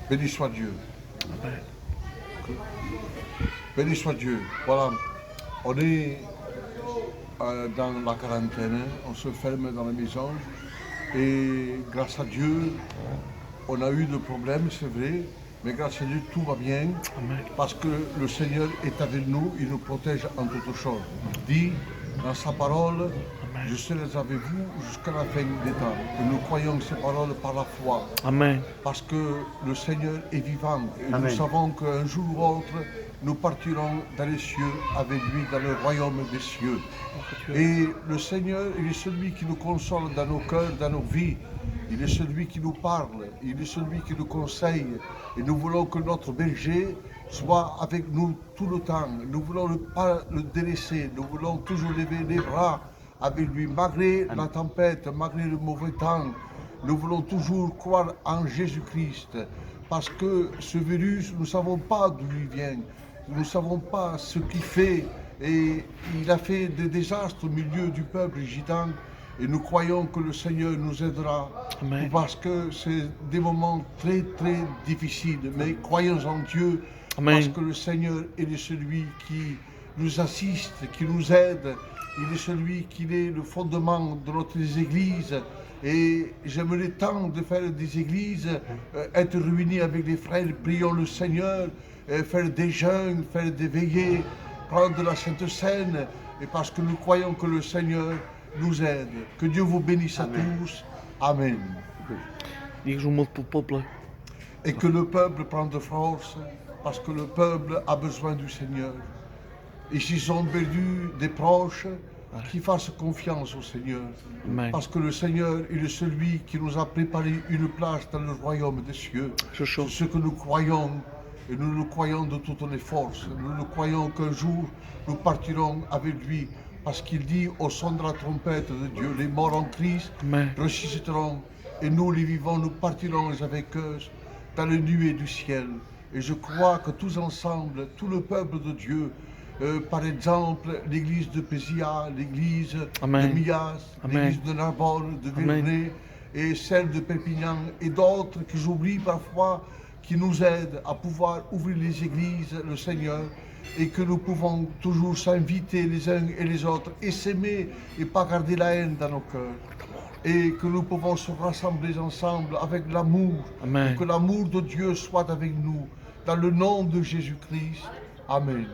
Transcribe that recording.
Béni soit Dieu. Amen. Béni soit Dieu. Voilà, on est dans la quarantaine, on se ferme dans la maison et grâce à Dieu, on a eu des problèmes, c'est vrai, mais grâce à Dieu, tout va bien Amen. parce que le Seigneur est avec nous, il nous protège en toutes choses. Il dit dans sa parole, Amen. je serai avec vous jusqu'à la fin des temps. Et nous croyons ces paroles par la foi. Amen. Parce que le Seigneur est vivant et Amen. nous savons qu'un jour ou autre, nous partirons dans les cieux avec lui, dans le royaume des cieux. Et le Seigneur, il est celui qui nous console dans nos cœurs, dans nos vies. Il est celui qui nous parle, il est celui qui nous conseille. Et nous voulons que notre berger soit avec nous tout le temps. Nous ne voulons pas le délaisser, nous voulons toujours lever les bras avec lui, malgré la tempête, malgré le mauvais temps. Nous voulons toujours croire en Jésus-Christ, parce que ce virus, nous ne savons pas d'où il vient, nous ne savons pas ce qu'il fait, et il a fait des désastres au milieu du peuple gitan, et nous croyons que le Seigneur nous aidera, Amen. parce que c'est des moments très très difficiles, mais croyons en Dieu, Amen. parce que le Seigneur est celui qui nous assiste, qui nous aide, il est celui qui est le fondement de notre église. Et j'aimerais tant de faire des églises, être réunis avec les frères, prions le Seigneur, faire des jeûnes, faire des veillées, prendre la Sainte Seine, et parce que nous croyons que le Seigneur nous aide. Que Dieu vous bénisse à tous. Amen. Diz o mundo pro povo. Et que le peuple prenne de force, parce que le peuple a besoin du Seigneur. Et s'ils ont perdu des proches, qu'ils fassent confiance au Seigneur. Amen. Parce que le Seigneur, il est celui qui nous a préparé une place dans le royaume des cieux. C'est ça. C'est ce que nous croyons, et nous le croyons de toutes les forces. Nous le croyons qu'un jour, nous partirons avec lui. Parce qu'il dit au son de la trompette de Dieu, les morts en Christ Amen. ressusciteront. Et nous, les vivants, nous partirons avec eux dans les nuées du ciel. Et je crois que tous ensemble, tout le peuple de Dieu, par exemple, l'église de Pézia, l'église Amen. de Mias, Amen. l'église de Narbonne, de Amen. Vernay, et celle de Perpignan, et d'autres que j'oublie parfois, qui nous aident à pouvoir ouvrir les églises, le Seigneur, et que nous pouvons toujours s'inviter les uns et les autres, et s'aimer, et pas garder la haine dans nos cœurs. Et que nous pouvons se rassembler ensemble avec l'amour, Amen. et que l'amour de Dieu soit avec nous, dans le nom de Jésus-Christ. Amen.